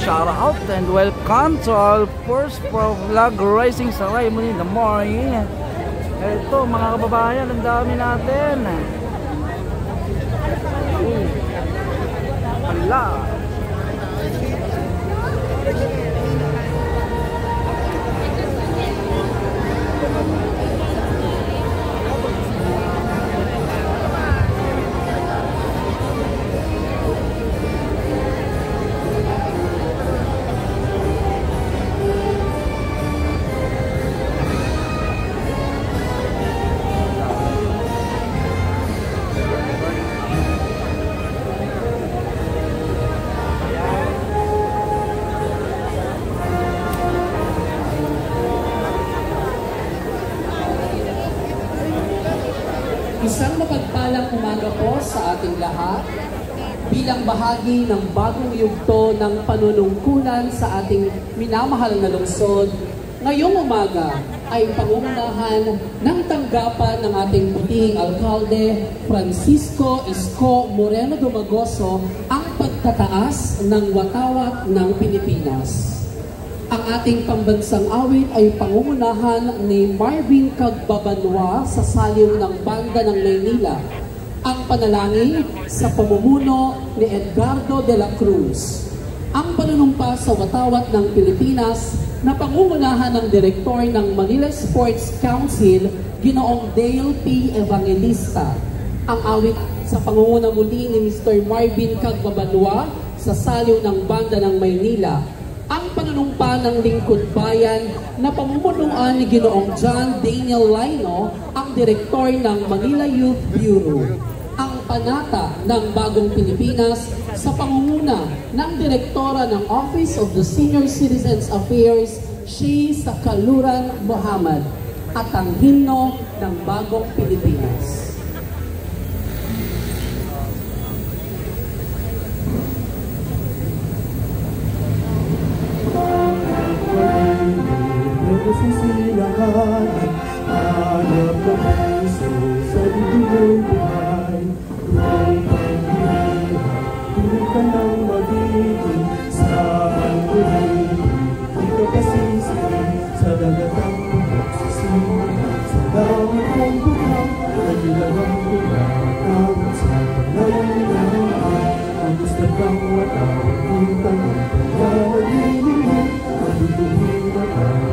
shout out and welcome to our first vlog rising sa Raymond in the morning. Ito mga kababayan, ang dami natin. Hala. Isang mapagpalang umaga po sa ating lahat bilang bahagi ng bagong yugto ng panunungkulan sa ating minamahal na lungsod. Ngayong umaga ay pangungunahan ng tanggapan ng ating butihing alkalde Francisco Isko Moreno Dumagoso ang pagtataas ng watawat ng Pilipinas. Ang ating pambansang awit ay pangungunahan ni Marvin Cagbabanwa sa saliw ng Banda ng Maynila. Ang panalangin sa pamumuno ni Edgardo de la Cruz. Ang panunumpa sa watawat ng Pilipinas na pangungunahan ng direktor ng Manila Sports Council, Ginoong Dale P. Evangelista. Ang awit sa pangunguna muli ni Mr. Marvin Cagbabanwa sa saliw ng Banda ng Maynila. Ang panunumpa ng lingkod bayan na pamumunuan ni Ginoong John Daniel Lino, ang direktor ng Manila Youth Bureau. Ang panata ng Bagong Pilipinas sa pangunguna ng direktora ng Office of the Senior Citizens Affairs, Shea Sakaluran Muhammad, at ang himno ng Bagong Pilipinas. Sisilahan, hanap ng puso sa dibuloy buhay. Huwag kang hihirap, huwag ka nang magiging sa panggulit. Di ka pasisipin sa dagatang pagsisihan. Sa dami kong bukang, nagilalang pinatawag sa panayanihan. Ang gusto kang watawag, kung tanong kaya naglilingin. Ang duduhin na kaya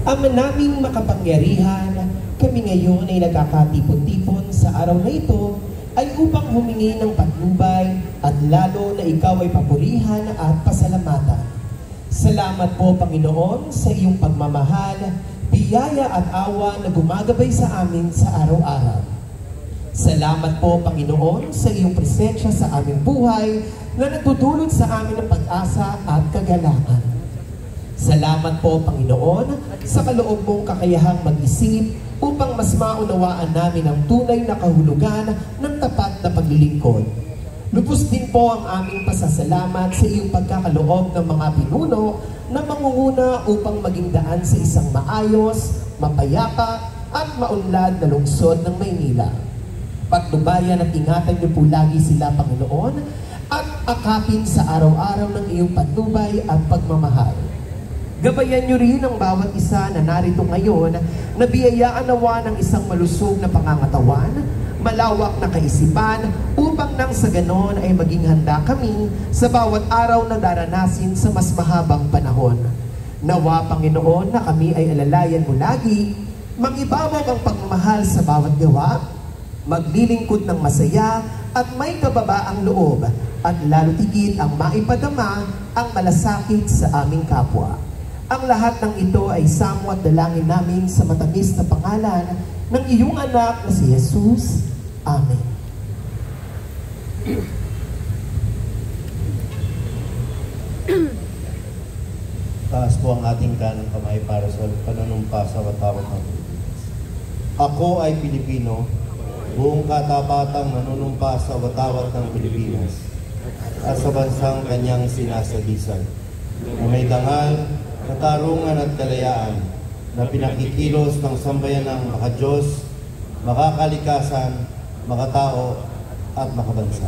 Ama naming makapangyarihan, kami ngayon ay nagkakatipon-tipon sa araw na ito ay upang humingi ng patnubay at lalo na ikaw ay papurihan at pasalamatan. Salamat po, Panginoon, sa iyong pagmamahal, biyaya at awa na gumagabay sa amin sa araw-araw. Salamat po, Panginoon, sa iyong presensya sa aming buhay na nagtutulot sa amin ng pag-asa at kagalakan. Salamat po, Panginoon, sa kaloob mong kakayahang mag-isip upang mas maunawaan namin ang tunay na kahulugan ng tapat na paglilingkod. Lubos din po ang aming pasasalamat sa iyong pagkakaloob ng mga pinuno na mangunguna upang maging daan sa isang maayos, mapayapa at maunlad na lungsod ng Maynila. Patnubayan at ingatan niyo po lagi sila, Panginoon, at akapin sa araw-araw ng iyong patnubay at pagmamahal. Gabayan niyo rin ang bawat isa na narito ngayon na biyayaan nawa ng isang malusog na pangangatawan, malawak na kaisipan, upang nang sa ganon ay maging handa kami sa bawat araw na daranasin sa mas mahabang panahon. Nawa, Panginoon, na kami ay alalayan mo lagi, mag-ibabaw ang pagmamahal sa bawat gawa, maglilingkod ng masaya at may kababaang loob, at lalo tigit ang maipadama ang malasakit sa aming kapwa. Ang lahat ng ito ay samo at dalangin namin sa matamis na pangalan ng iyong anak na si Jesus. Amen. Taas po ang ating kanang kamay para sa panunumpa sa watawat ng Pilipinas. Ako ay Pilipino, buong katapatang nanunumpa sa watawat ng Pilipinas at sa bansang kanyang sinasagisan, na may dangal, katarungan at kalayaan na pinakikilos ng sambayanang makadiyos, makakalikasan, makatao at makabansa.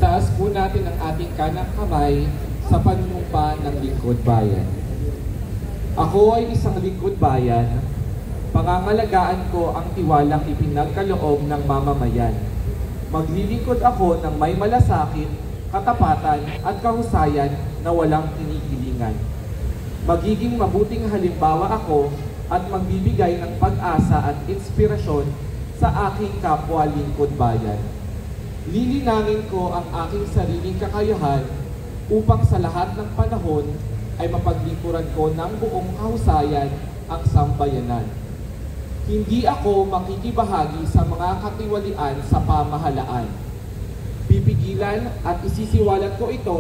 Itaas po natin ang ating kanang kamay sa panunumpa ng lingkod bayan. Ako ay isang lingkod bayan. Pangangalagaan ko ang tiwalang ipinagkaloob ng mamamayan. Maglilingkod ako ng may malasakit, katapatan at kahusayan na walang kinikilingan. Magiging mabuting halimbawa ako at magbibigay ng pag-asa at inspirasyon sa aking kapwa lingkod bayan. Lilinangin ko ang aking sariling kakayahan upang sa lahat ng panahon ay mapaglingkuran ko ng buong kahusayan ang sambayanan. Hindi ako makikibahagi sa mga katiwalian sa pamahalaan. Pipigilan at isisiwalat ko ito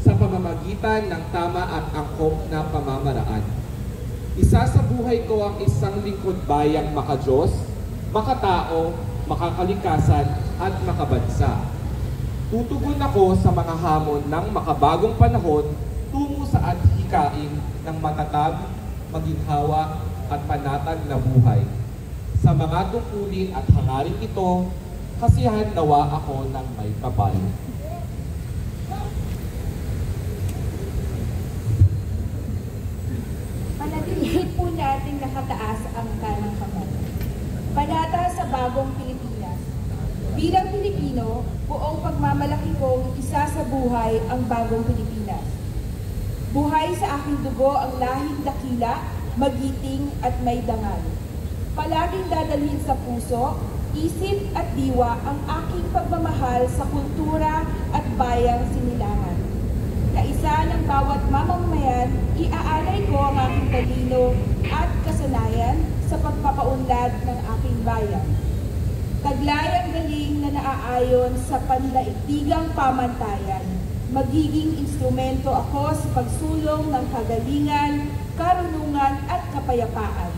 sa pamamagitan ng tama at angkop na pamamaraan. Isasabuhay ko ang isang lingkod bayang makadiyos, makatao, makakalikasan at makabansa. Tutugon ako sa mga hamon ng makabagong panahon tungo sa adhikain ng matatag, maginhawa at panatag na buhay. Sa mga tungkulin at hangarin ito, kasiyahan nawa ako ng may kapal. Panatilihin po natin nakataas ang kanang kamay. Panata sa bagong Pilipinas. Bilang Pilipino, buong pagmamalaki kong isa sa buhay ang bagong Pilipinas. Buhay sa aking dugo ang lahing dakila, magiting at may dangal. Palaging dadalhin sa puso, isip at diwa ang aking pagmamahal sa kultura at bayang sinilangan. Kaisa ng bawat mamamayan, iaalay ko ang aking talino at kasanayan sa pagpapaunlad ng aking bayan. Taglay ang galing na naaayon sa pandaigdigang pamantayan. Magiging instrumento ako sa pagsulong ng kagalingan, karunungan at kapayapaan.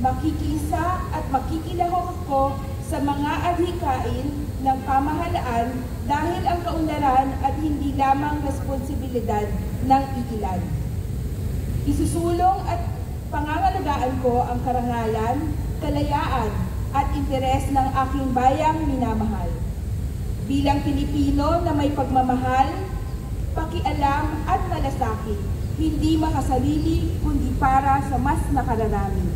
Makikisa at makikilahok ako sa mga adhikain ng pamahalaan dahil ang kaunlaran at hindi lamang responsibilidad ng iilan. Isusulong at pangangalagaan ko ang karangalan, kalayaan at interes ng aking bayang minamahal. Bilang Pilipino na may pagmamahal, pakialam at malasakit, hindi makasarili kundi para sa mas nakararami.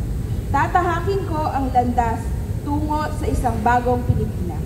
Tatahakin ko ang landas tungo sa isang bagong Pilipinas.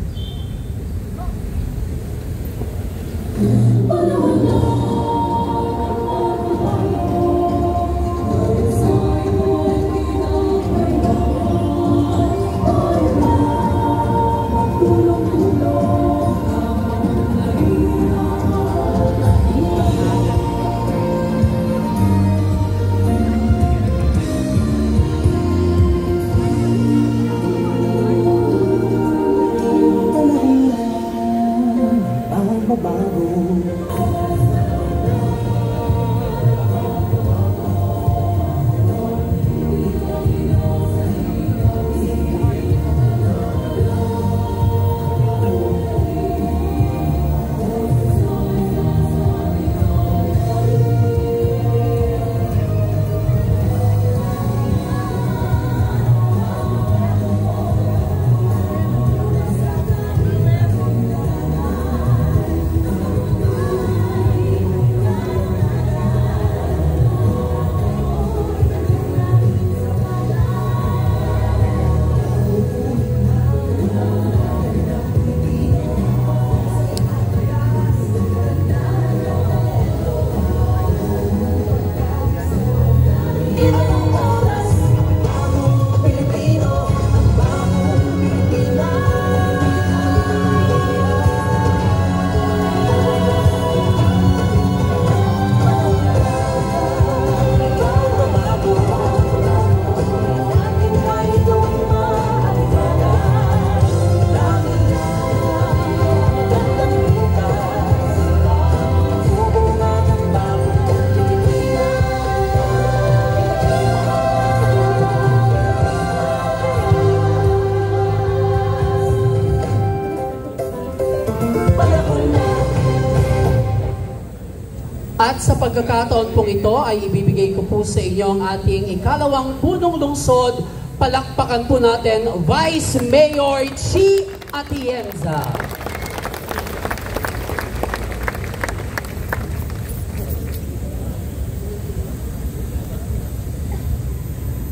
At sa pagkakataon pong ito ay ibibigay ko po sa inyo ang ating ikalawang punong lungsod. Palakpakan po natin Vice Mayor Chi Atienza.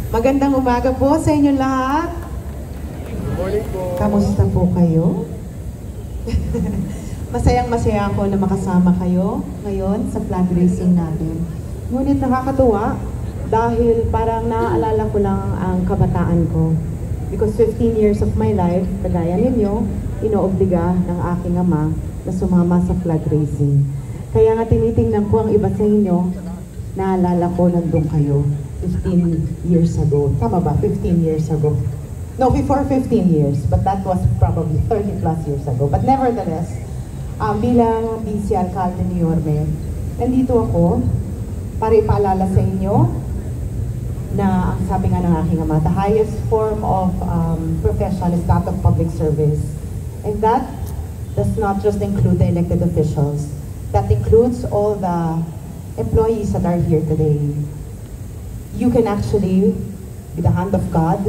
Magandang umaga po sa inyo lahat. Good morning po. Kamusta po kayo? Masayang-masaya ako na makasama kayo ngayon sa flag racing natin. Ngunit nakakatuwa dahil parang naaalala ko lang ang kabataan ko. Because 15 years of my life, kagaya ninyo, inoobliga ng aking ama na sumama sa flag racing. Kaya nga tinitingnan ko ang iba sa inyo, naalala ko nandun kayo 15 years ago. Tama ba? 15 years ago. No, before 15 years, but that was probably 30 plus years ago. But nevertheless, bilang Vice Alcalde ni Yorme, nandito ako para ipaalala sa inyo na ang sabi nga ng aking ama, the highest form of profession is that of public service. And that does not just include the elected officials. That includes all the employees that are here today. You can actually, with the hand of God,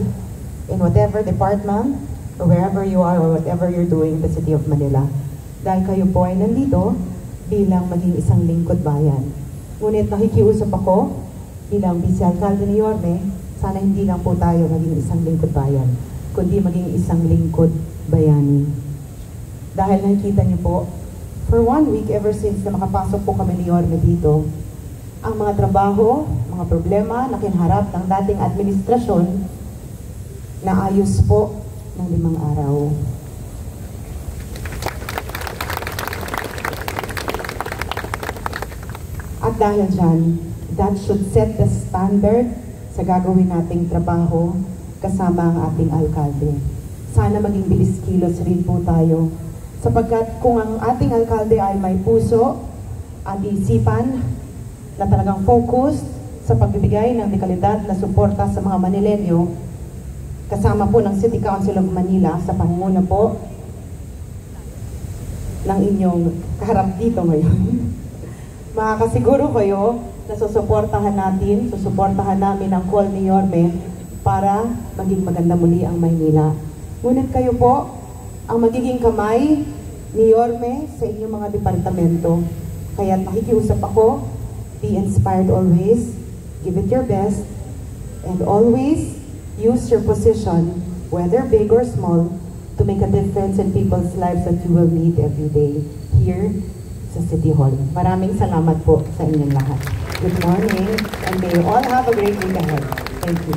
in whatever department, or wherever you are, or whatever you're doing in the city of Manila. Dahil kayo po ay nandito bilang maging isang lingkod bayan. Ngunit nakikiusap ako bilang Vice Alcalde ni Yorme, sana hindi lang po tayo maging isang lingkod bayan, kundi maging isang lingkod bayani. Dahil nakikita niyo po, for 1 week ever since na makapasok po kami ni Yorme dito, ang mga trabaho, mga problema na kinharap ng dating administrasyon, naayos po ng 5 araw. At dahil dyan, that should set the standard sa gagawin nating trabaho kasama ang ating alkalde. Sana maging bilis-kilos rin po tayo. Sapagkat kung ang ating alkalde ay may puso at isipan na talagang focused sa pagbibigay ng dekalidad na suporta sa mga Manilenyo, kasama po ng City Council of Manila sa pangunguna po ng inyong kaharap dito ngayon. Makakasiguro kayo na susuportahan namin ang call ni Yorme para maging maganda muli ang Maynila. Ngunit kayo po ang magiging kamay ni Yorme sa inyong mga departamento. Kaya nakikiusap ako, be inspired always, give it your best, and always use your position, whether big or small, to make a difference in people's lives that you will meet every day here sa City Hall. Maraming salamat po sa inyong lahat. Good morning, and may you all have a great week ahead. Thank you.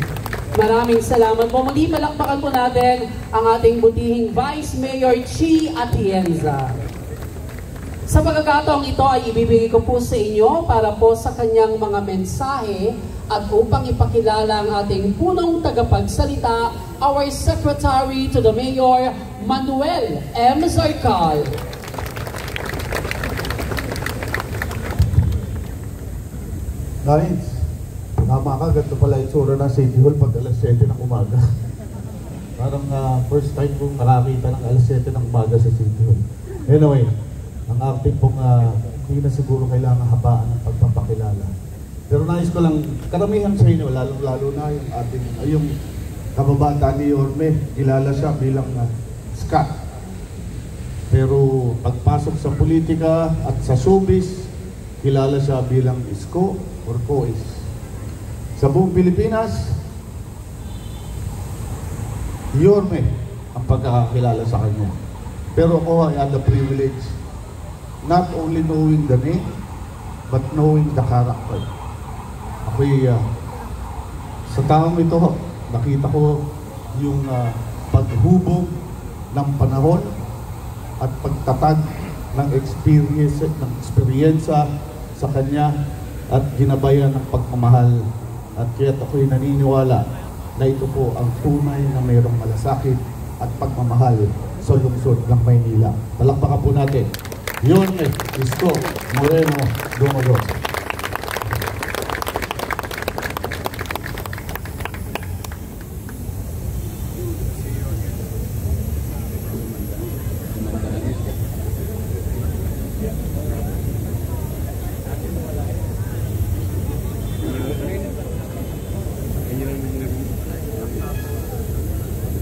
Maraming salamat po. Muli palakpakan po natin ang ating butihing Vice Mayor Chi Atienza. Sa pagkakataong ito ay ibibigay ko po sa inyo para po sa kanyang mga mensahe at upang ipakilala ang ating punong tagapagsalita, our Secretary to the Mayor, Manuel M. Zarcal. Guys, tama ka, ganito pala itsura ng City Hall pag alas 7 ng umaga. Parang first time kong nakakita ng alas 7 ng umaga sa City Hall. Anyway, ang acting pong hindi na siguro kailangan habaan ng pagpapakilala. Pero nais ko lang, karamihan sa inyo, lalo na yung ating, yung kababataan ni Yorme, kilala siya bilang Scott. Pero pagpasok sa politika at sa showbiz, kilala siya bilang Isko or Kois. Sa buong Pilipinas, Yorme ang pagkakakilala sa kanya. Pero ako ay had the privilege not only knowing the name, but knowing the character. Ako'y sa taong ito, nakita ko yung paghubog ng panahon at pagtatag ng experience sa kanya at ginabayan ng pagmamahal. At kaya ako'y naniniwala na ito po ang tunay na mayroong malasakit at pagmamahal sa lungsod ng Maynila. Palakpakan po natin. Yorme Isko Moreno Dumogo.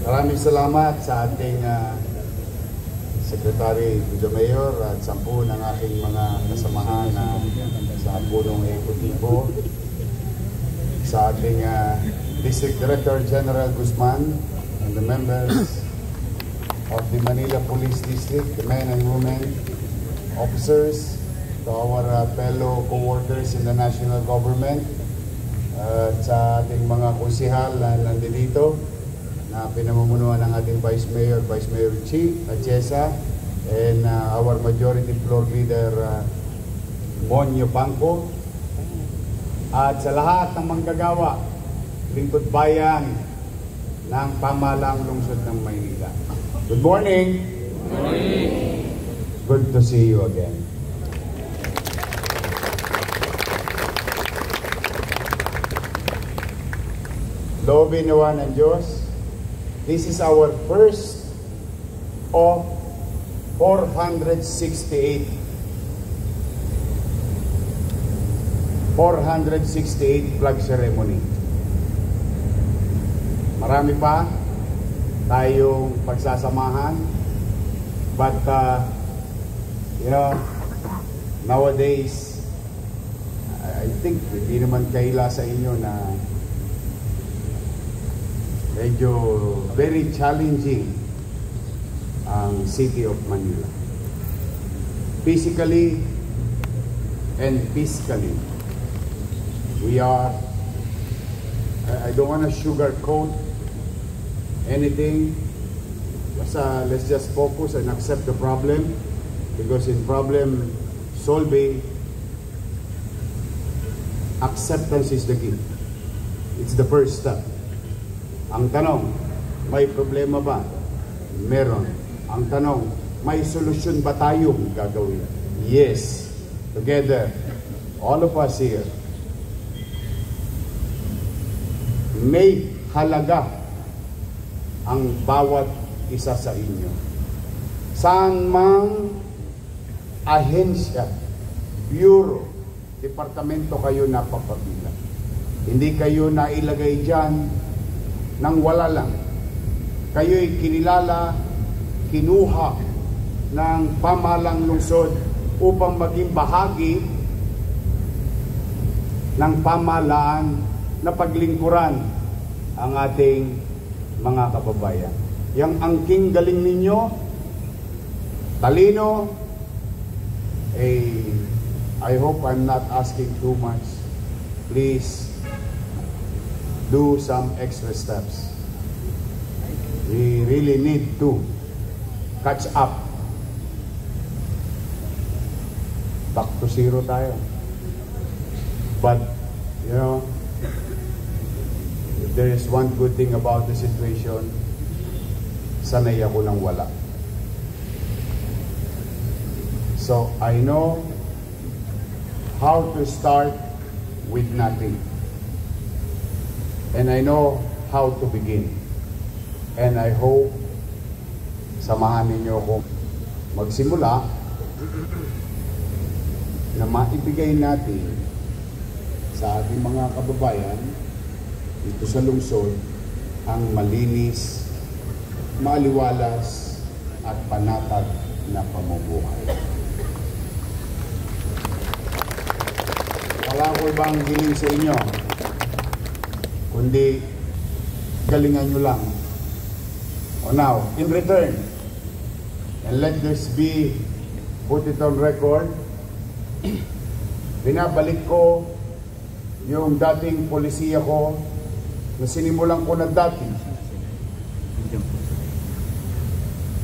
Maraming salamat sa ating Secretary to the Mayor at 10 ng aking mga kasamahan sa punong ekutibo, sa ating District Director General Guzman and the members of the Manila Police District, the men and women, officers, to our fellow co-workers in the national government, at sa ating mga konsihal na nandito, na pinamumunuan ng ating Vice Mayor Chi Atienza, and our Majority Floor Leader Monyo Bangko, at sa lahat ng manggagawa, lingkod bayan ng pamahalang lungsod ng Maynila. Good morning! Good morning! Good to see you again. Loobin nawa ng Diyos, this is our first of 468 flag ceremony. Marami pa tayong pagsasamahan, but nowadays I think hindi naman kaila sa inyo na medyo very challenging ang City of Manila. Physically and fiscally, we are, I don't want to sugarcoat anything. Let's just focus and accept the problem, because in problem solving, acceptance is the key. It's the first step. Ang tanong, may problema ba? Meron. Ang tanong, may solusyon ba tayong gagawin? Yes. Together, all of us here, may halaga ang bawat isa sa inyo. Saan mang ahensya, bureau, departamento kayo napapabilang. Hindi kayo nailagay dyan nang wala lang. Kayo'y kinilala, kinuha ng pamahalang lungsod upang maging bahagi ng pamahalaan na paglingkuran ang ating mga kababayan. Yang angking galing ninyo, talino, I hope I'm not asking too much. Please do some extra steps. We really need to catch up. Back to zero tayo. But, you know, if there is one good thing about the situation, sanay ako nang wala. So, I know how to start with nothing. And I know how to begin. And I hope samahan ninyo ako magsimula na maibigay natin sa ating mga kababayan dito sa lungsod ang malinis, maaliwalas at panatag na pamumuhay. Wala ko ibang hiling sa inyo, kundi galingan nyo lang. O now, in return, and let this be put it on record, binabalik ko yung dating polisiya ko na sinimulan ko na dati.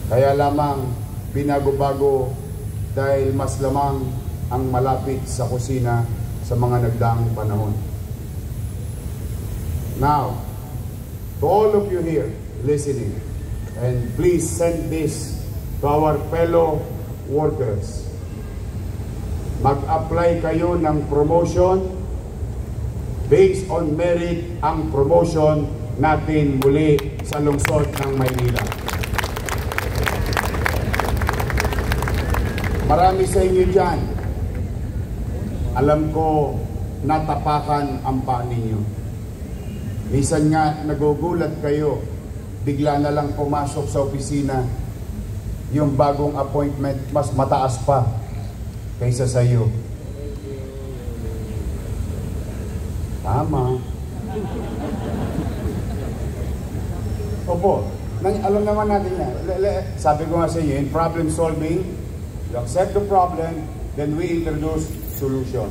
Kaya lamang binago-bago dahil mas lamang ang malapit sa kusina sa mga nagdaang panahon. Now, to all of you here listening, and please send this to our fellow workers. Mag-apply kayo ng promotion. Based on merit ang promotion natin muli sa lungsod ng Maynila. Marami sa inyo dyan, alam ko natapakan ang paa ninyo. Minsan nga nagugulat kayo, bigla na lang pumasok sa opisina, yung bagong appointment mas mataas pa kaysa sa iyo. Tama. Opo, alam naman natin yan. Sabi ko nga sa inyo, in problem solving, you accept the problem, then we introduce solution.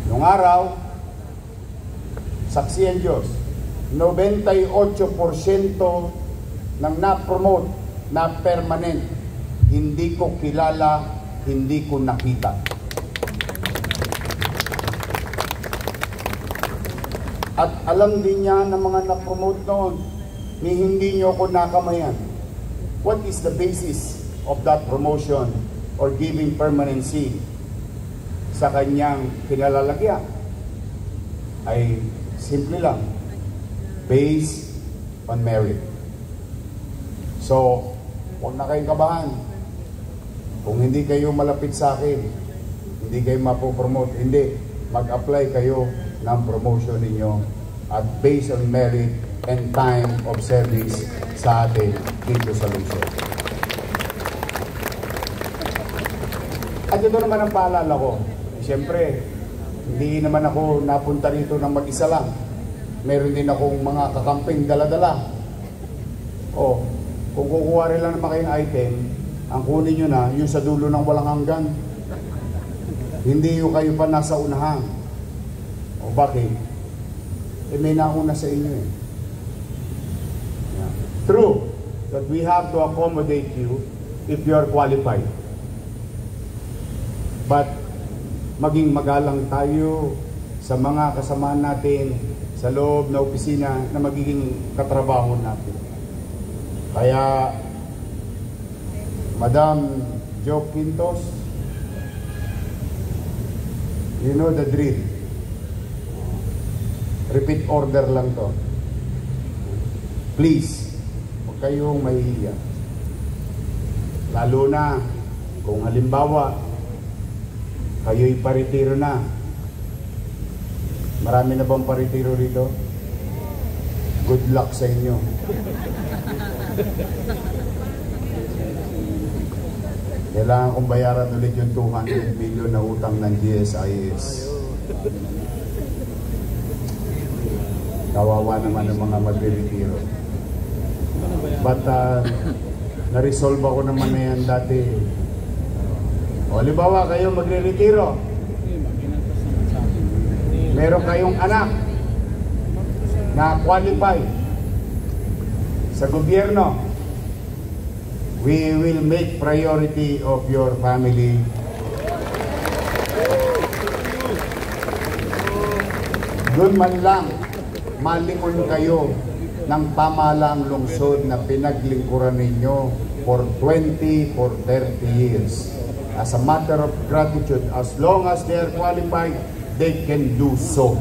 Nung araw, saksi ang Diyos, 98% ng na-promote na permanent, hindi ko kilala, hindi ko nakita. At alam din niya ng mga na-promote noon, ni hindi niyo ako nakamayan. What is the basis of that promotion or giving permanency sa kanyang kinalalagyan? Ay simple lang, based on merit. So, huwag na kayong kabahan. Kung hindi kayo malapit sa akin, hindi kayo mapopromote, hindi. Mag-apply kayo ng promotion ninyo at based on merit and time of service sa atin dito sa lungsod. At ito naman ang paalala ko. Siyempre, hindi naman ako napunta rito ng mag-isa lang. Meron din akong mga kakamping dala-dala. O, kung kukuha rin lang naman kayong item, ang kunin nyo na, yung sa dulo ng walang hanggan. Hindi yung kayo pa nasa unahan. O bakit? Eh may nauna sa inyo eh. Yeah. True that we have to accommodate you if you are qualified. But maging magalang tayo sa mga kasamahan natin sa loob na opisina na magiging katrabaho natin. Kaya Madam Jo Quintos, you know the drill. Repeat order lang to. Please, huwag kayong mahihiya. Lalo na kung halimbawa kayo'y paritiro na. Marami na bang paritiro rito? Good luck sa inyo. Kailangan kong bayaran ulit yung 200 million na utang ng GSIS. Kawawa naman ng mga magre-retiro. But na-resolve ako naman na yan dati. O, halimbawa kayo magre-retiro. Meron kayong anak na qualify sa gobyerno. We will make priority of your family. Doon man lang malingon kayo ng pamahalaang lungsod na pinaglingkuran ninyo for 20, for 30 years. As a matter of gratitude, as long as they are qualified, they can do so.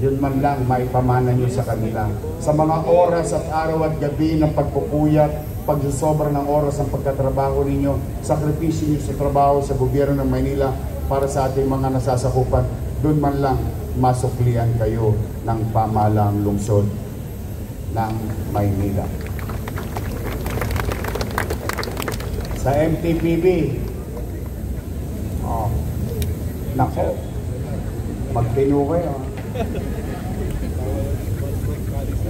Yun man lang may pamana nyo sa kanila. Sa mga oras at araw at gabi ng pagpupuyat, pagsusobra ng oras ang pagkatrabaho ninyo, sakripisyo nyo sa trabaho sa gobyerno ng Maynila para sa ating mga nasasakupan, doon man lang masuklian kayo ng pamahalaang lungsod ng Maynila. Sa MTPB, nako, magtino kayo.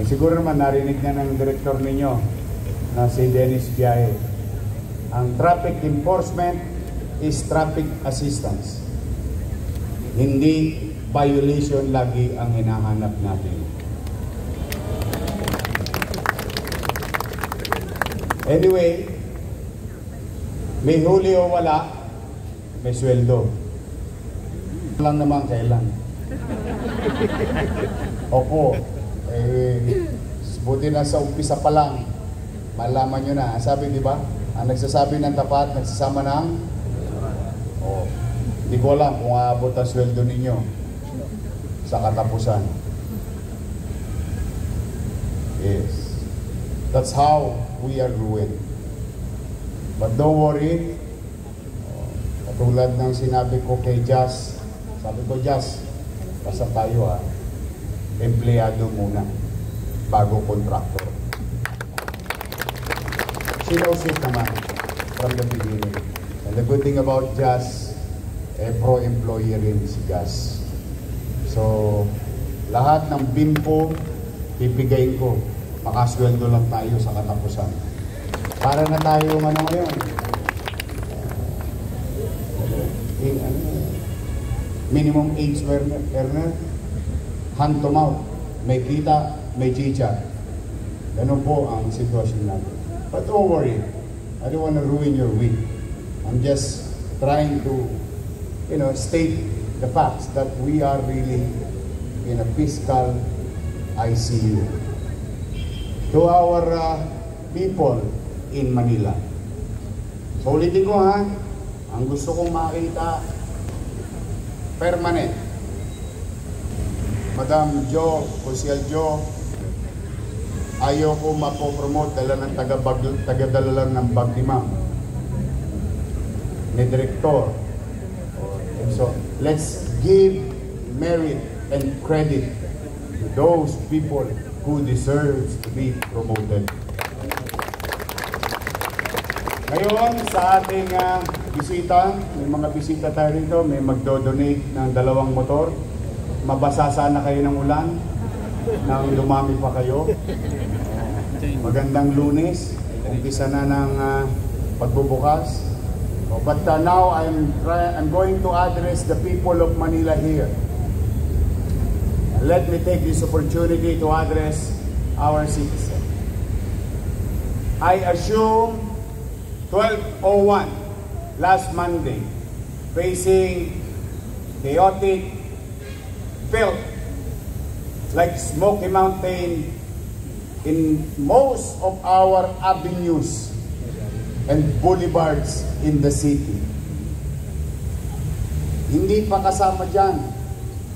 Siguro naman narinig na ng direktor ninyo na si Dennis Biaye. Ang traffic enforcement is traffic assistance. Hindi violation lagi ang hinahanap natin. Anyway, may huli o wala, may sweldo. Lang naman kailan. Opo, buti na sa umpisa pa lang, malaman nyo na. Sabi, di ba? Ang nagsasabi ng tapat, nagsasama ng hindi ko alam kung aabot ang sweldo ninyo sa katapusan. Yes. That's how we are ruined. But don't worry. Katulad ng sinabi ko kay Jazz, sabi ko, Jazz, basta tayo empleyado muna bago contractor. She knows it naman from the beginning. And the good thing about Jazz, pro-employee rin si Jazz. So, lahat ng bimpo, pipigayin ko. Makasweldo lang tayo sa katapusan. Para na tayo ngayon. Minimum age earner, hand to mouth. May kita, may chicha. Ganun po ang sitwasyon natin. But don't worry, I don't want to ruin your week. I'm just trying to, state the facts that we are really in a fiscal ICU. To our people in Manila. So ulitin ko ang gusto kong makita, permanent. Madam Jo, Consiel Jo, ayaw ko mapopromote dala ng tagadala lang ng bag ni ma'am. Ni Direktor. And so, let's give merit and credit to those people who deserves to be promoted. Ngayon, sa ating bisita, may mga bisita tayo rito, may magdo-donate ng 2 motor. Mabasa sana kayo ng ulan, nang dumami pa kayo. Magandang Lunes, umpisa na ng pagbubukas. But now I'm going to address the people of Manila here. Let me take this opportunity to address our citizens. I assume 12:01 last Monday, facing chaotic, felt like Smoky Mountain in most of our avenues and boulevards in the city. Hindi pa kasama dyan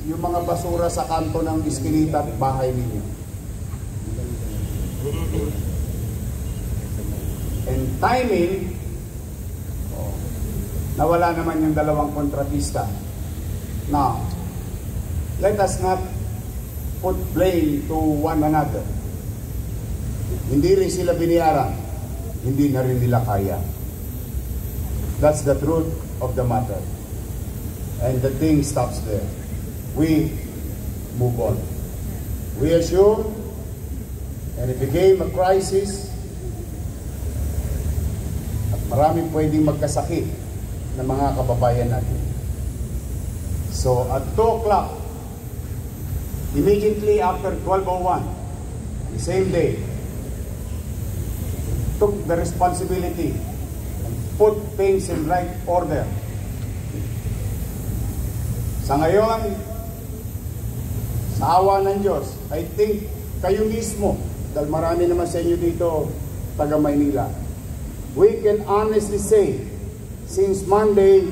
yung mga basura sa kanto ng iskinita at bahay ninyo. And timing, nawala naman yung 2 kontratista. Now, let us not put blame to one another. Hindi rin sila biniyaran, hindi na rin nila kaya. That's the truth of the matter. And the thing stops there. We move on. We assume, and it became a crisis, at maraming pwedeng magkasakit ng mga kababayan natin. So at 2 o'clock, immediately after 12:01, the same day, took the responsibility and put things in right order. Sa ngayon, sa awa ng Diyos, I think kayo mismo, dahil marami naman sa inyo dito, taga Maynila, we can honestly say, since Monday,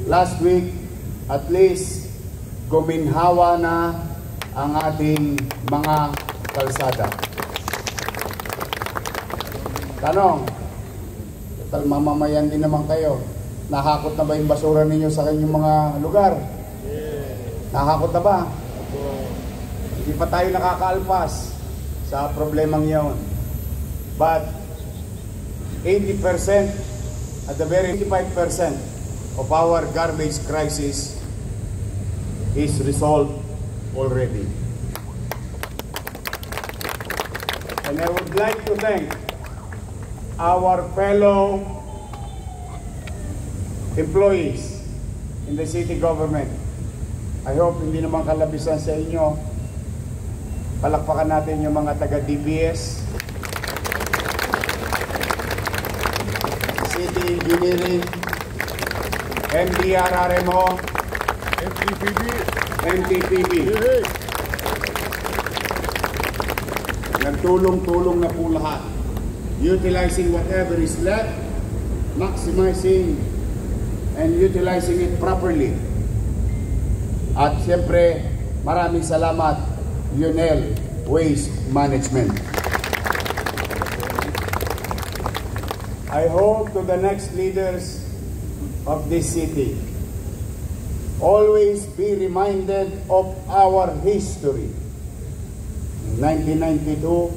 last week, at least, guminhawa na ang ating mga kalsada. Tanong, total mamamayan din naman kayo, nahakot na ba yung basura ninyo sa kanyang mga lugar? Nahakot na ba? Hindi pa tayo nakakaalpas sa problemang yun. But 80% at the very 85% of our garbage crisis is resolved already. And I would like to thank our fellow employees in the city government. I hope hindi naman kalabisan sa inyo. Palakpakan natin yung mga taga-DPS, City Engineering, MDRRMO, MTPB. Nagtulong-tulong na po lahat. Utilizing whatever is left, maximizing and utilizing it properly. At siyempre, maraming salamat, Lionel Waste Management. I hope to the next leaders of this city, always be reminded of our history. In 1992,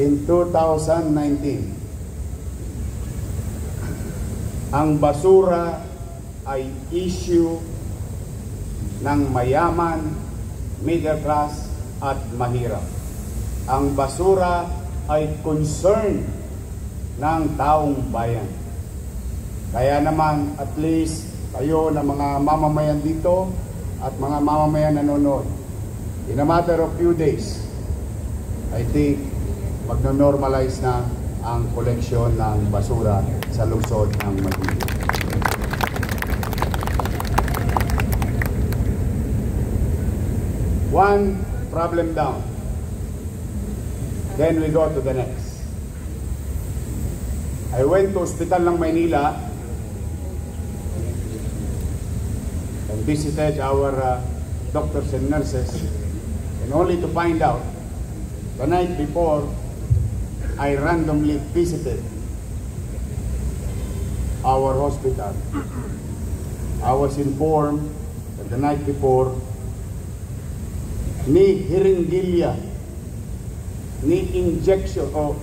in 2019, ang basura ay issue ng mayaman, middle class at mahirap. Ang basura ay concern ng taong bayan. Kaya naman at least kayo na mga mamamayan dito at mga mamamayan nanonood, in a matter of few days, I think magno-normalize na ang koleksyon ng basura sa lungsod ng Manila. One problem down. Then we go to the next. I went to Hospital ng Maynila and visited our doctors and nurses, and only to find out the night before I randomly visited our hospital. I was informed that the night before, ni hiringgilya, ni injection o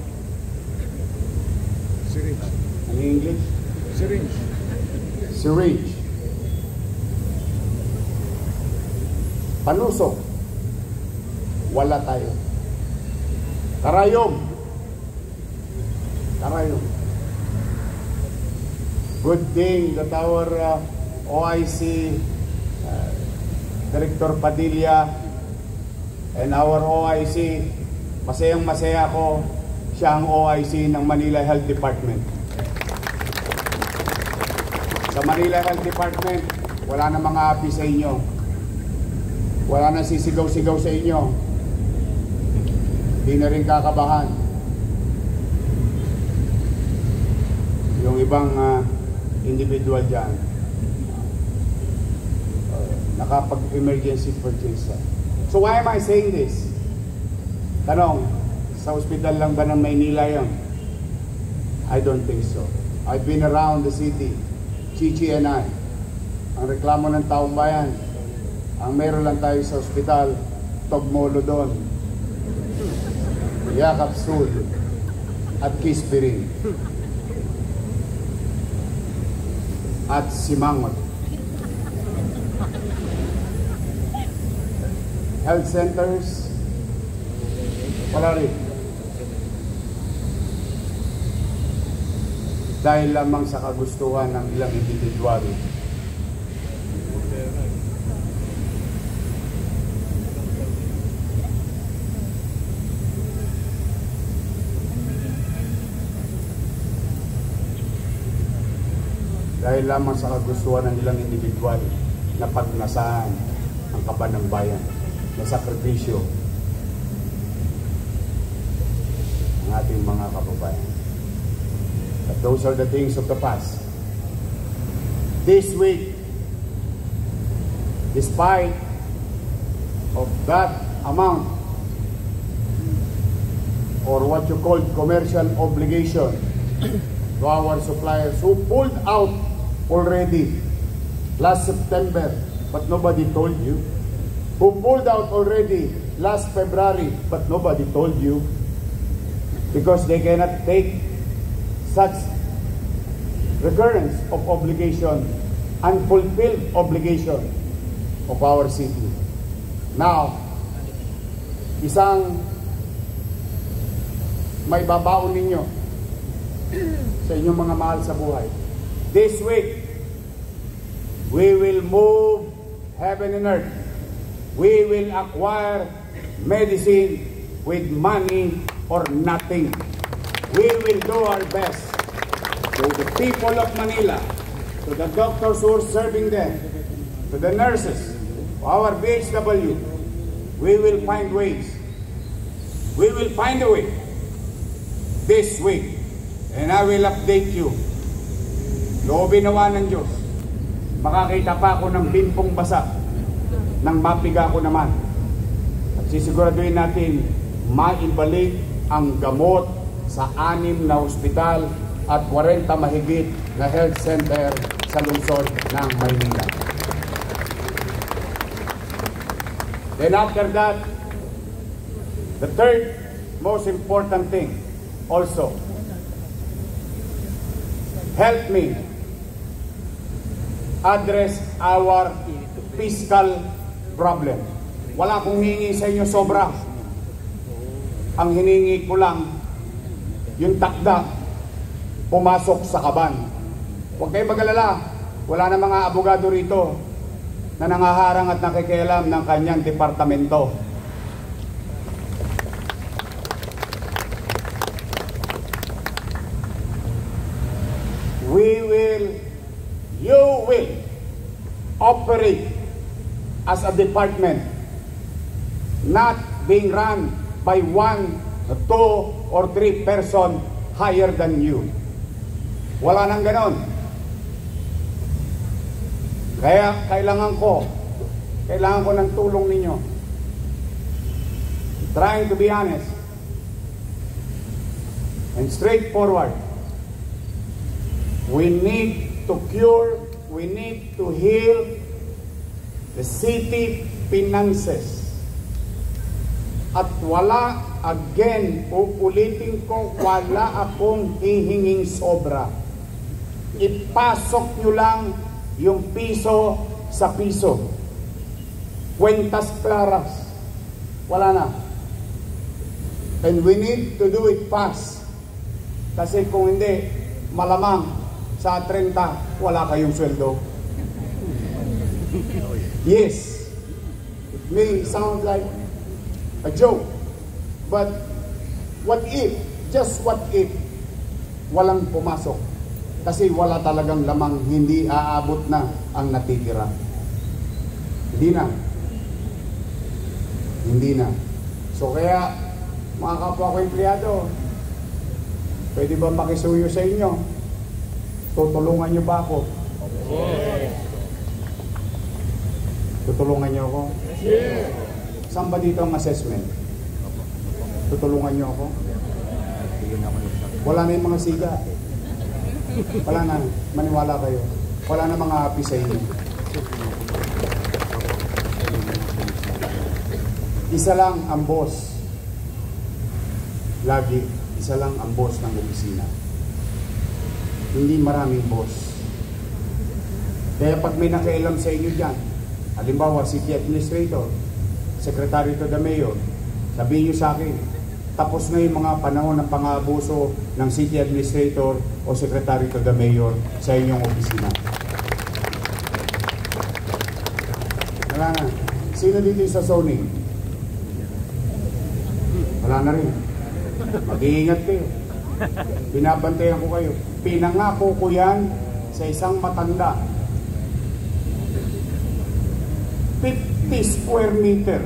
syringe. Ano yung English? Syringe. Syringe. Panusok. Wala tayo. Karayom. Karayom. Good thing that our OIC Director Padilla and our OIC, masayang-masaya ako, siya ang OIC ng Manila Health Department. Sa Manila Health Department, wala na mga api sa inyo. Wala na sisigaw-sigaw sa inyo. Hindi na rin kakabahan. Yung ibang individual dyan, nakapag-emergency purchase. So why am I saying this? Tanong, sa ospital lang ba ng Maynila yun? I don't think so. I've been around the city, Chichi and I. Ang reklamo ng taong bayan, ang meron lang tayo sa ospital, Togmolo doon. Yakap Sud. at Kisbirin at Simangot. Health centers, wala rin. Dahil lamang sa kagustuhan ng ilang individual. Dahil lamang sa kagustuhan ng ilang individual na pagnasaan ang kaban ng bayan, na sakripisyo ng ating mga kababayan. But those are the things of the past. This week, despite of that amount, or what you call commercial obligation to our suppliers who pulled out already last September, but nobody told you. Who pulled out already last February, but nobody told you. Because they cannot take such recurrence of obligation, unfulfilled obligation of our city. Now, isang may babaon ninyo sa inyong mga mahal sa buhay. This week, we will move heaven and earth. We will acquire medicine with money or nothing. We will do our best to the people of Manila, to the doctors who are serving them, to the nurses, to our BHW. We will find ways. We will find a way this week. And I will update you. Loobin nawa ng Diyos. Makakita pa ako ng bimpong basa nang mapiga ko naman. At sisiguraduhin natin maibalik ang gamot sa 6 na ospital at 40 mahigit na health center sa lungsod ng Maynila. Then after that, the third most important thing also, help me address our fiscal problem. Wala akong hiningi sa inyo sobra. Ang hiningi ko lang yung takda pumasok sa kaban. Huwag kayong mag-alala. Wala na mga abogado rito na nangaharang at nakikialam ng kanyang departamento. You will operate as a department, not being run by 1, 2, or 3 person higher than you. Wala nang ganon. Kaya kailangan ko ng tulong ninyo. Trying to be honest and straightforward. We need to cure, we need to heal the city finances. At wala, again, uulitin ko, wala akong hihinging sobra. Ipasok nyo lang yung piso sa piso. Cuentas claras. Wala na. And we need to do it fast. Kasi kung hindi, malamang sa 30, wala kayong sweldo. Yes, it may sound like a joke, but what if, just what if, walang pumasok? Kasi wala talagang lamang, hindi aabot na ang natitira. Hindi na. So kaya, mga kapwa ko empleyado, pwede ba makisuyo sa inyo? Tutulungan niyo ba ako? Yes. Tutulungan niyo ako? Yes. Saan ba dito ang assessment? Tutulungan niyo ako? Wala na yung mga siga. Wala na. Maniwala kayo. Wala na mga happy sa inyo. Isa lang ang boss. Lagi. isa lang ang boss ng opisina. Hindi maraming boss. Kaya pag may nakialam sa inyo dyan, halimbawa city administrator, secretary to the mayor, sabihin nyo sa akin, tapos na yung mga panahon ng pang-aabuso ng city administrator o secretary to the mayor sa inyong opisina. Wala na. Sino dito sa zoning? Wala na rin. Mag-iingat kayo. Binabantayan ko kayo. Pinangako ko yan sa isang matanda. 50 square meter.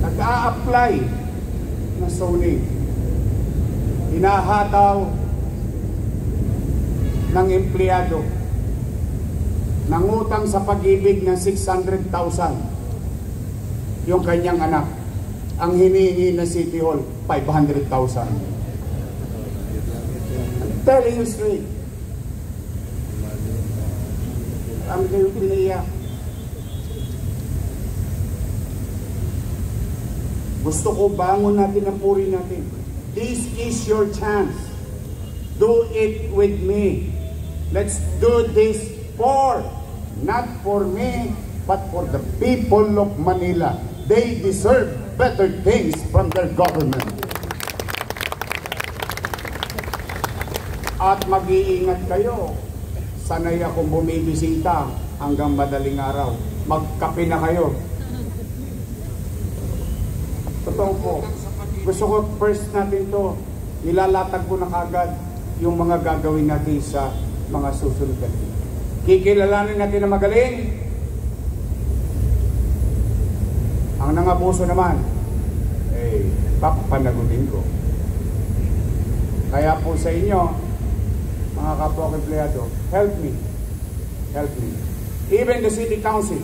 Nag-a-apply na zoning. Hinahataw ng empleyado. Nangutang sa Pag-ibig ng 600,000 yung kanyang anak. Ang hinihingi ng City Hall, 500,000. I'm telling you straight. Ang kayo piniyak. Gusto ko bangon natin ang puri natin. This is your chance. Do it with me. Let's do this not for me, but for the people of Manila. They deserve better things from their government. At mag-iingat kayo. Sanay akong bumibisita hanggang madaling araw. Magkape na kayo. Totoo po. Gusto ko first natin to, nilalatag ko na kagad yung mga gagawin natin sa mga susunod natin. Kikilalanin natin na magaling. Ang nangabuso naman, papanagutin ko. Kaya po sa inyo, mga kapwa empleyado, help me. Help me. Even the city council,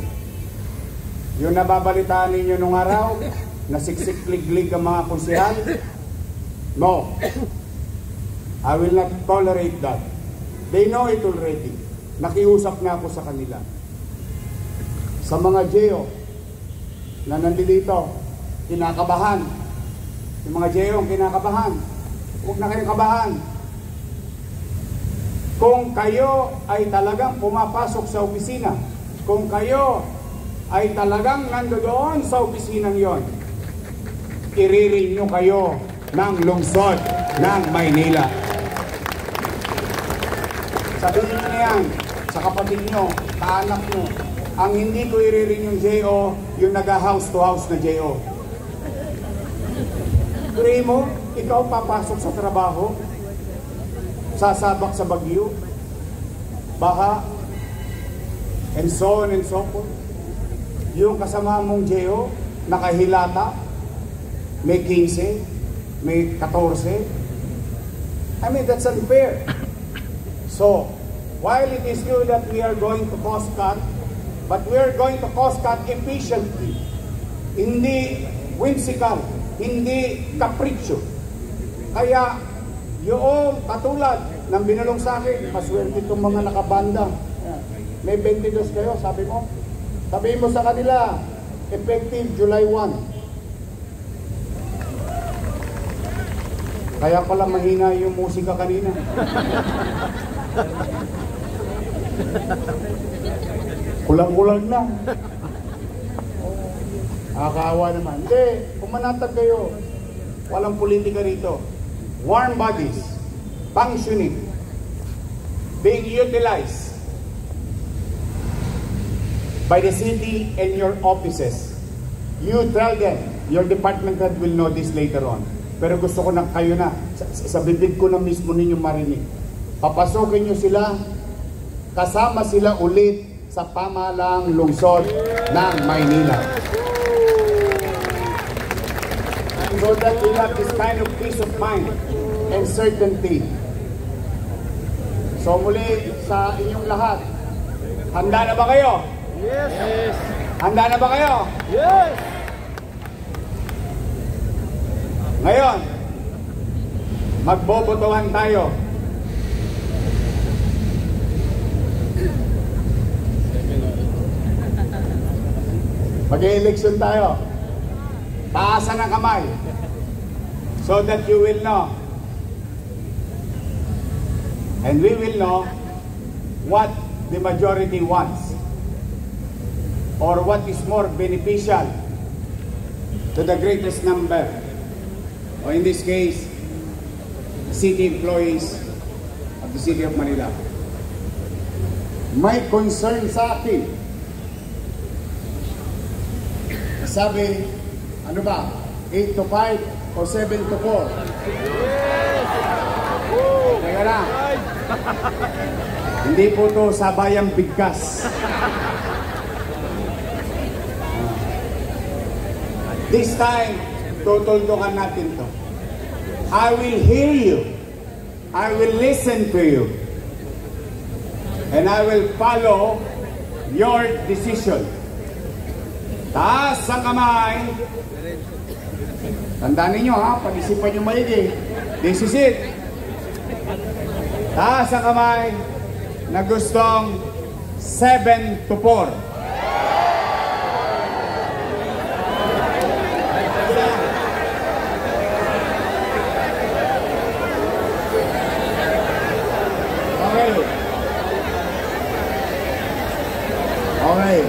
yung nababalitaan ninyo nung araw, na siksik-lig-lig ang mga konsehal, no. I will not tolerate that. They know it already. Nakiusap na ako sa kanila. Sa mga GEO na nandito, kinakabahan. Yung mga GEO kinakabahan. Huwag na kayong kabahan. Kung kayo ay talagang pumapasok sa opisina, kung kayo ay talagang nandoon sa opisinang yon, i-renew kayo ng lungsod ng Maynila. Sabihin nyo na yan sa kapatid nyo, kaanak nyo. Ang hindi ko i-renew yung JO, yung nag-house to house na JO. Pray mo, ikaw papasok sa trabaho, sasabak sa bagyo, baha, and so on and so forth. Yung kasama mong JO, nakahilata, may 15, may 14. I mean, that's unfair. So, while it is true that we are going to cost cut, but we are going to cost cut efficiently. Hindi whimsical, hindi capriccio. Kaya, yung katulad ng binulong sa akin, maswerte itong mga nakabanda. May 22 kayo, sabi mo. Sabihin mo sa kanila, effective July 1. Kaya pala mahina yung musika kanina. Kulang-kulang na. Nakakaawa naman. Hindi, pumanatag kayo. Walang politika rito. Warm bodies, functioning, being utilized by the city and your offices. You tell them, your department head will know this later on. Pero gusto ko na kayo na, sa bibig ko na mismo ninyo marinig. Papasokin nyo sila, kasama sila ulit sa pamahalaang lungsod ng Maynila. So that we have this kind of peace of mind and certainty. So muli sa inyong lahat, handa na ba kayo? Yes! Handa na ba kayo? Yes! Ngayon, magbobotohan tayo. Mag-e-election tayo. Taasan ang kamay. so that you will know. And we will know what the majority wants or what is more beneficial to the greatest number, or in this case, city employees of the City of Manila. May concern sa akin. Sabi, ano ba? 8 to 5 o 7 to 4? Teka na. Hindi po to sabayang bigkas. This time, tutuldukan natin to. I will hear you. I will listen to you. And I will follow your decision. Taas ang kamay. Tandaan ninyo ha, pag-isipan nyo maigi. This is it. Taas ang kamay na gustong 7 to 4. Okay. Okay.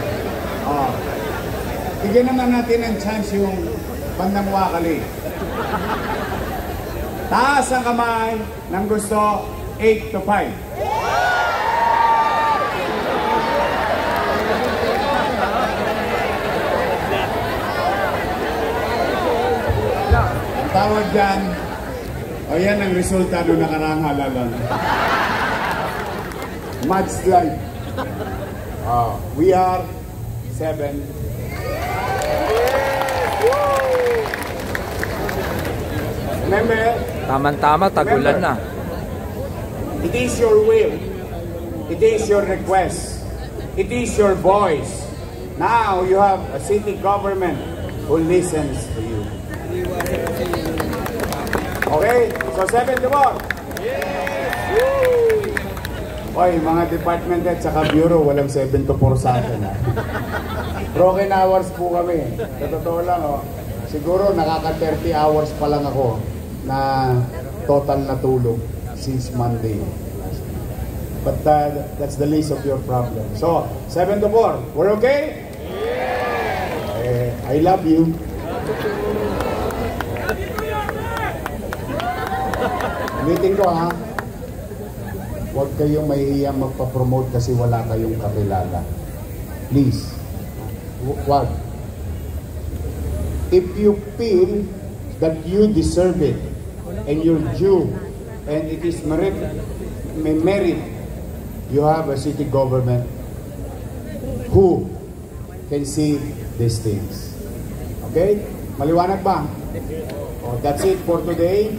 Bigyan naman natin ng chance yung bandang wakali. Taas ang kamay ng gusto 8 to 5. Ang tawag dyan, o yan ang resulta doon nakarang halalan. Mudslide. We are 7. Remember? Tama-tama, tagulan na. It is your will. It is your request. It is your voice. Now you have a city government who listens to you. Okay? So 7 to 4. Oy, mga department head saka bureau, walang 7 to 4 sa akin. Broken hours po kami. Sa totoo lang, siguro nakaka 30 hours pa lang ako na total na tulog since Monday. But that's the least of your problem. So, 7 to 4. We're okay? I love you. Meeting ko ha. Huwag kayong mahihiyang magpa-promote kasi wala kayong kakilala. Please. Huwag. If you feel that you deserve it and you're due and it is merit, you have a city government who can see these things. Okay? Maliwanag ba? Oh, that's it for today.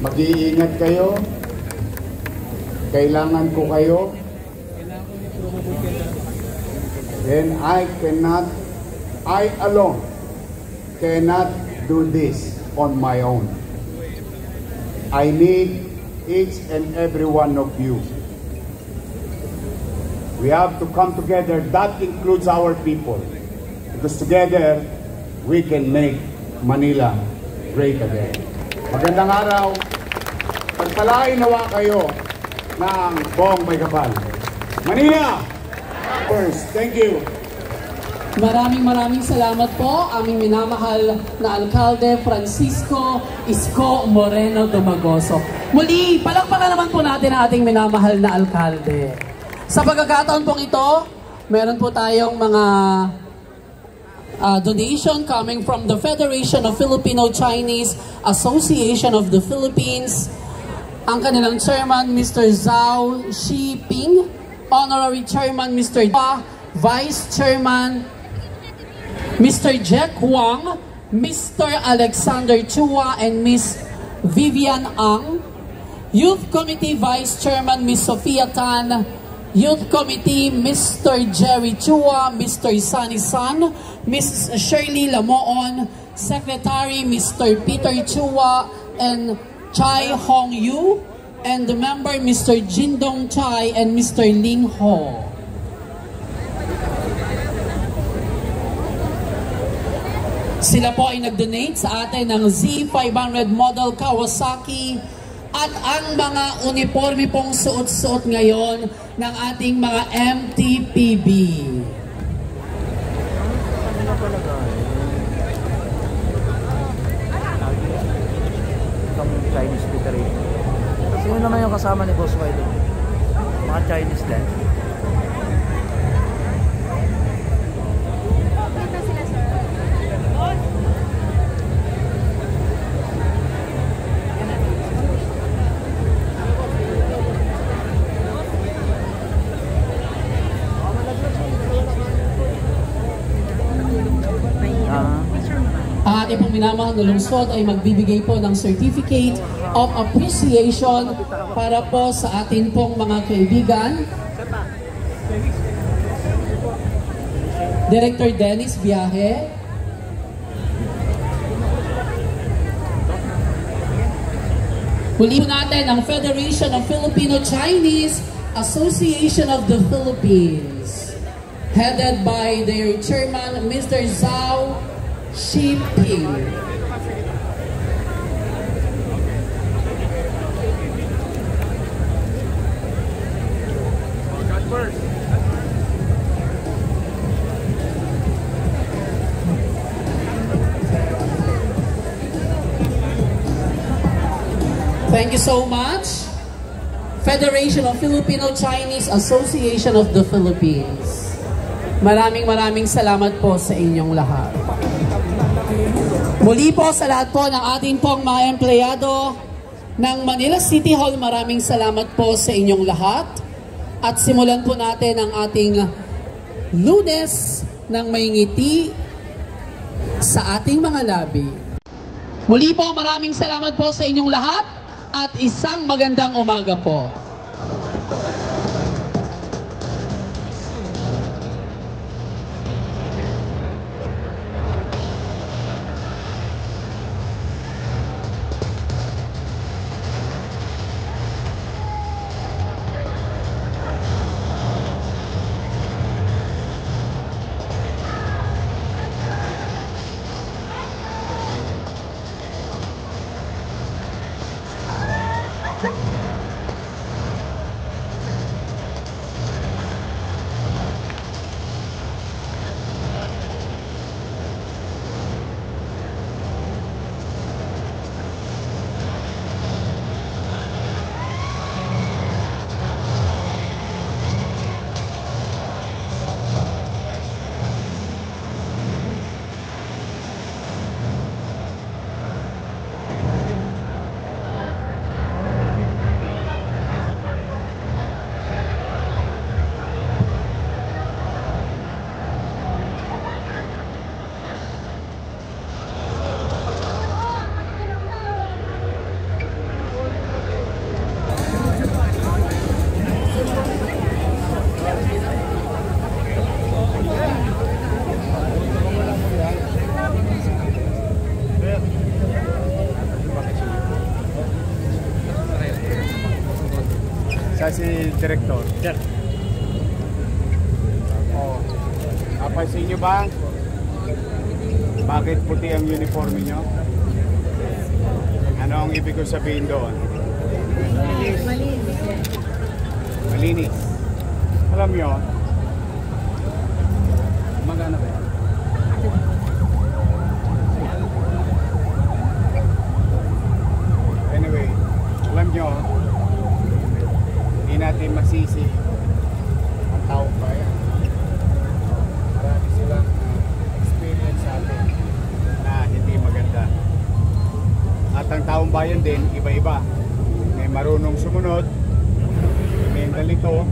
Mag-iingat kayo. Kailangan ko kayo. And I alone cannot do this on my own. I need each and every one of you. We have to come together. That includes our people. Because together, we can make Manila great again. Magandang araw. Pagpalain nawa kayo ng buong may kapal. Manila! First, thank you. Maraming salamat po, aming minamahal na Alkalde Francisco Isko Moreno Dumagoso. Muli, palakpakan naman po natin ang ating minamahal na Alkalde. Sa pagkakataon pong ito, meron po tayong mga donation coming from the Federation of Filipino-Chinese Association of the Philippines. Ang kanilang chairman, Mr. Zhao Shiping, honorary chairman, Mr. Vice chairman, Mr. Jack Huang, Mr. Alexander Chua, and Ms. Vivian Ang, Youth Committee Vice Chairman, Ms. Sophia Tan, Youth Committee, Mr. Jerry Chua, Mr. Sunny San, Ms. Shirley Lamoon, Secretary, Mr. Peter Chua, and Chai Hong Yu, and the member, Mr. Jindong Chai, and Mr. Ling Ho. Sila po ay nag-donate sa atin ng Z500 model Kawasaki at ang mga uniforme pong suot-suot ngayon ng ating mga MTPB. Chinese decoration. Sino naman yung kasama ni Boss Wiley? Mga Chinese din. Ang ating pong minamahal na lungsod ay magbibigay po ng Certificate of Appreciation para po sa atin pong mga kaibigan. Director Dennis Biahe. Muli po natin ang Federation of Filipino-Chinese Association of the Philippines, headed by their chairman, Mr. Zhao Shiping. Thank you so much. Federation of Filipino-Chinese Association of the Philippines. Maraming salamat po sa inyong lahat. Muli po sa lahat po ng ating pong mga empleyado ng Manila City Hall, maraming salamat po sa inyong lahat. At simulan po natin ang ating Lunes ng may ngiti sa ating mga labi. Muli po maraming salamat po sa inyong lahat at isang magandang umaga po. Si Director. Sir. Oh. Napansin nyo ba? Bakit puti ang uniforme nyo? Ano ang ibig ko sabihin doon? Malinis. Malinis. Alam nyo, magana ba yan? Anyway, alam nyo, hindi natin masisi ang taong bayan. Marami silang experience sa atin na hindi maganda. At ang taong bayan din, iba-iba. May marunong sumunod, may dalito,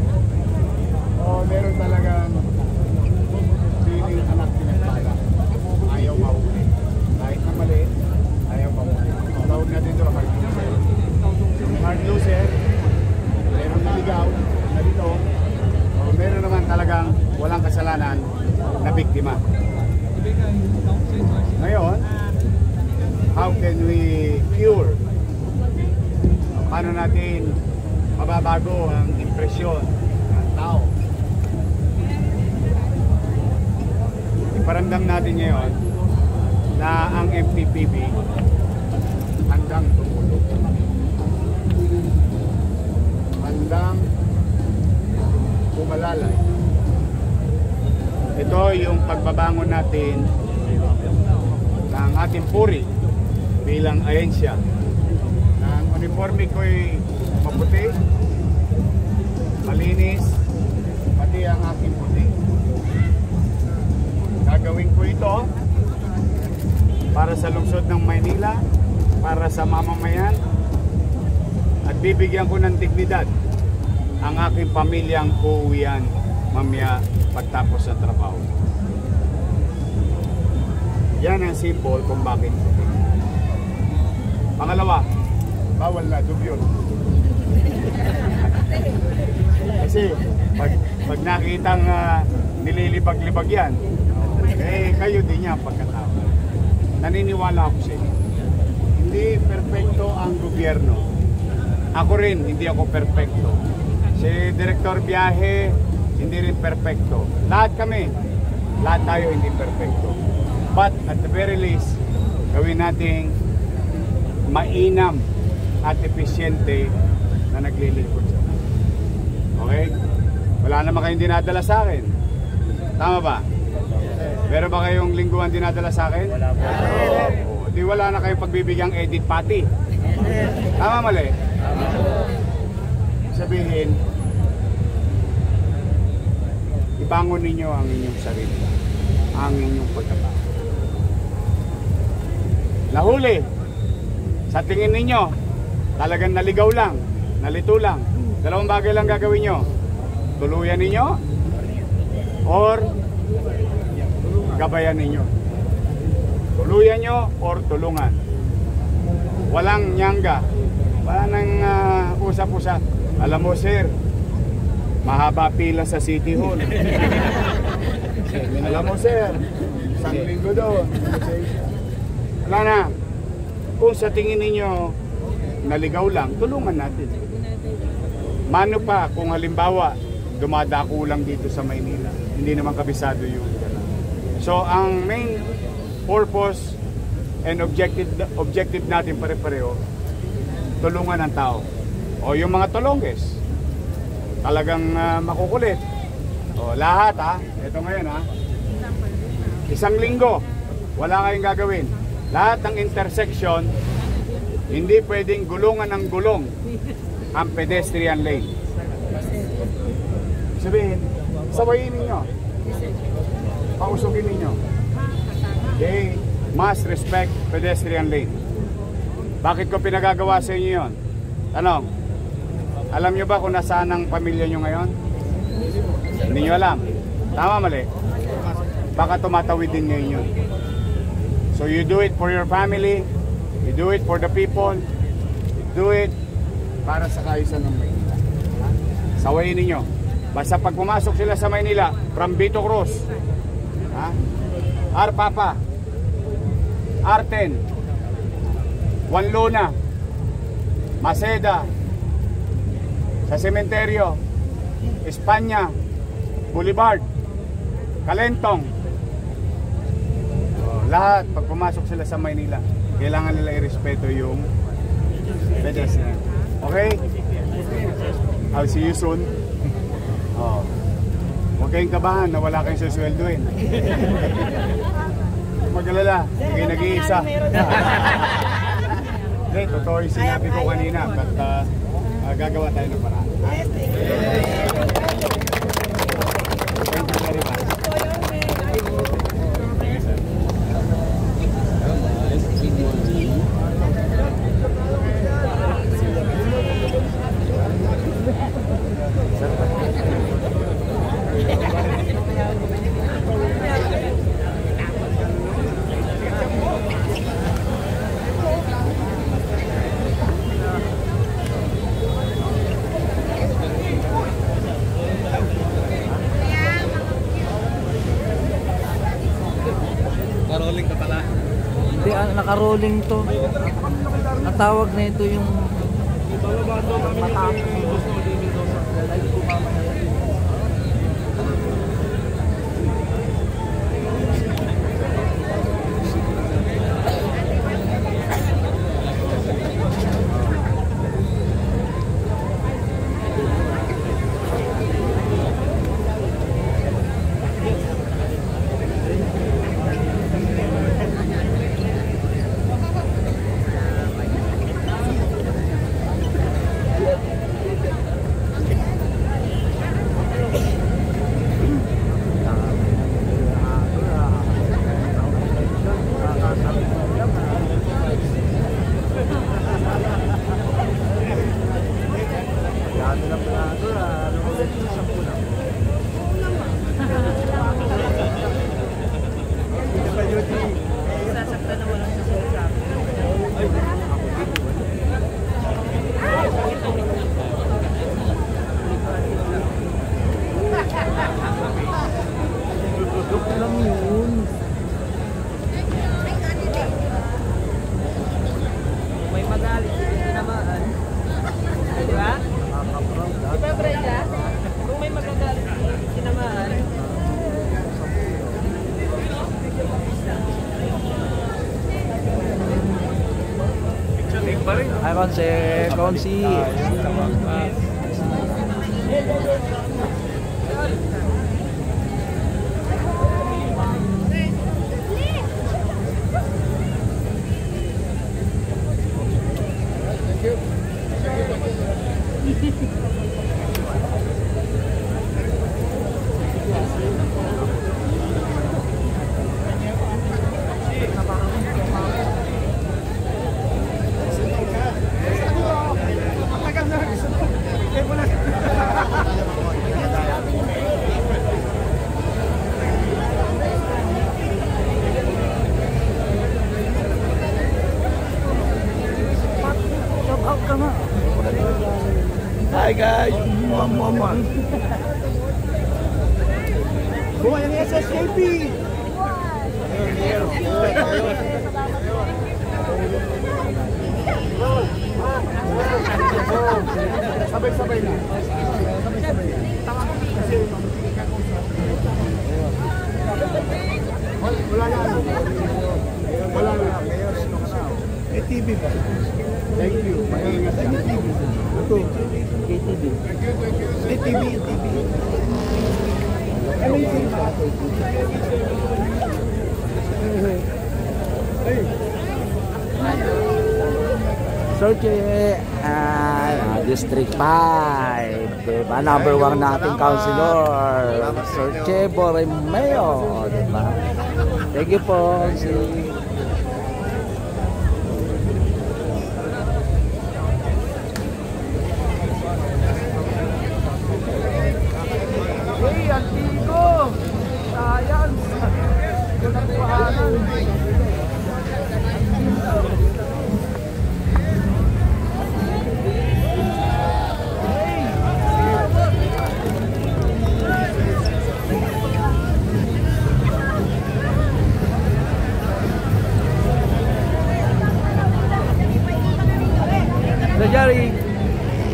o meron talagang feeling anak pinagpala. Ayaw mahuli. Kahit na mali, ayaw mahuli. Tawag natin ito hard loser. Yung hard loser, meron naligaw, nalito, o meron naman talagang walang kasalanan na biktima. Ngayon, how can we cure? Paano natin mababago ang impresyon ng tao? Iparamdam natin ngayon na ang MTPB handang tumulong. Handang pumalalay. Ito yung pagbabangon natin ng ating puri bilang ahensya. Ang uniforme ko'y maputi, malinis, pati ang aking puti. Gagawin ko ito para sa lungsod ng Maynila, para sa mamamayan, at bibigyan ko ng dignidad ang aking pamilyang uuwian mamaya pagtapos sa trabaho. Yan ang symbol kung bakit. Pangalawa, bawal na dubyot. Kasi pag nakitang nililibag-libag yan, kayo din niya pagkatao. Naniniwala ako sa inyo. Hindi perfecto ang gobyerno. Ako rin, hindi ako perfecto. Si Director Biyahe, hindi rin perfecto. Lahat kami, lahat tayo hindi perfecto. But at the very least, gawin nating mainam at epesyente na naglilingkod siya. Okay? Wala naman kayong dinadala sa akin. Tama ba? Meron ba kayong lingguhan dinadala sa akin? Wala po. Di wala na kayong pagbibigyang edit pati. Tama mali? Sabihin, ibangon ninyo ang inyong sarili, ang inyong pagkatao. Nahuli, sa tingin ninyo, talagang naligaw lang, nalito lang. Dalawang bagay lang gagawin nyo. Tuluyan ninyo or gabayan ninyo. Tuluyan nyo or tulungan. Walang nyangga. Wala nang usap-usap. Alam mo sir, mahaba pila sa City Hall. Alam mo sir, isang linggo doon. Wala na. Kung sa tingin ninyo naligaw lang, tulungan natin. Mano pa kung halimbawa dumadako lang dito sa Maynila, hindi naman kabisado yung so ang main purpose and objective natin pare-pareho, tulungan ng tao. O yung mga tulongges talagang makukulit. O lahat ito ngayon isang linggo wala kayong gagawin. Lahat ng intersection hindi pwedeng gulungan ng gulong ang pedestrian lane. Sabihin, sawayin ninyo, pausugin ninyo. They must respect pedestrian lane. Bakit ko pinagagawa sa inyo yun? Tanong, alam nyo ba kung nasaan ang pamilya nyo ngayon? Hindi nyo alam. Tama mali? Baka tumatawid din ngayon yun. So you do it for your family, you do it for the people, you do it para sa kaayusan ng Maynila. Sawayin ninyo. Basta pag pumasok sila sa Maynila, from Vito Cruz, Arpapa, Arten, Juanluna, Maceda, sa Sementeryo, Espanya, Boulevard, Calentong, lahat pag pumasok sila sa Maynila, kailangan nila irespeto yung pedestrian. Okay? I'll see you soon. Huwag kayong kabahan na wala kayong susweldoin. Mag-alala, hindi kayo nag-iisa. Hindi, totoo yung sinabi ko kanina, but gagawa tayo ng paraan. Thank you very much. Naka-rolling ka pala? Hindi, naka-rolling to. Ang tawag na ito yung matapos. Live ko mamaya. Hi, Konsi. Hi guys! Mama! Buhay ang SSKP! Sabay-sabay na. Wala na. Wala na. TV ba? Thank you. Ito. KTV. TV. Amazing. Sorche, District 5, diba? Number 1 nating councilor, Sorche Borromeo, diba? Thank you po. Hey, Antigo! Science! Pinagpahanan! Sir Jerry,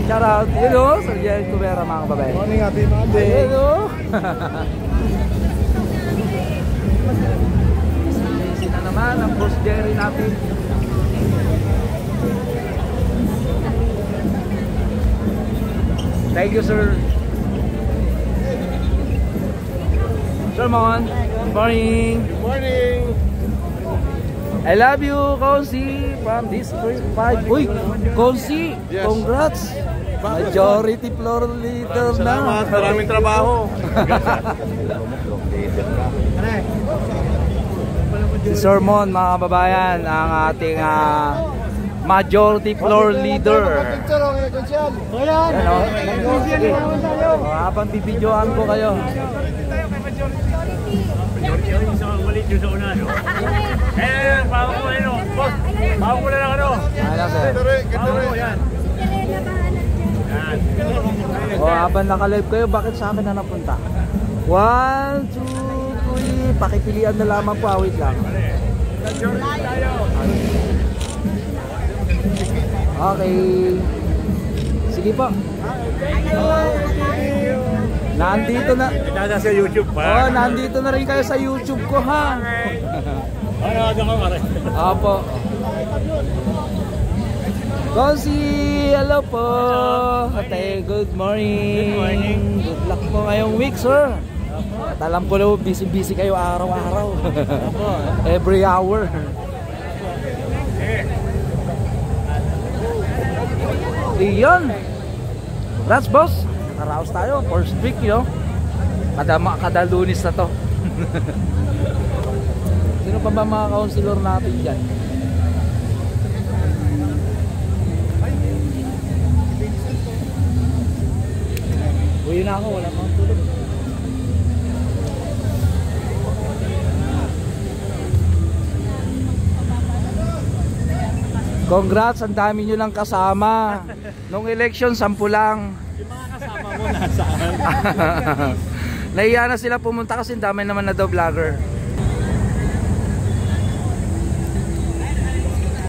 shout out. Hello, Sir Jerry Tubera, mga kababayan. Morning, happy Monday. Hello. Easy na naman ang Boss Jerry natin. Thank you, sir. Sir Mon, good morning. Good morning. I love you, Konsi, from District 5. Uy, Konsi, Yes. congrats. Majority floor leader na. Salamat, maraming trabaho. Si Sir Mon, mga kababayan, ang ating majority floor leader. Yan o. Sige. Habang bibidyoan ko kayo. Bago mo ano, boss. Bago mo na lang ano. Ano, sir? Bago mo yan. O, habang naka-live kayo, bakit sa akin na napunta? 1, 2, 3. Pakipilian na lamang po. Wait lang. Okay. Sige po. Nandito na. Nasa YouTube pa. Oh, nandito na rin kayo sa YouTube ko, ha? Ano ka mare? Opo. Konsi, hello po. Ate, good morning. Good morning. Good luck po ngayong week, sir. At alam ko lang, busy kayo araw-araw. Every hour. Iyon. Congrats, boss. Nakaraos tayo. First week, yo. Kada Lunes na to. Sino pa ba mga councilor natin dyan? Uwi na ako, wala pang tulog. Congrats, ang dami nyo lang kasama. Nung election, 10 lang. Yung mga kasama mo nasaan? Nahiya na sila pumunta kasi dami naman na daw vlogger.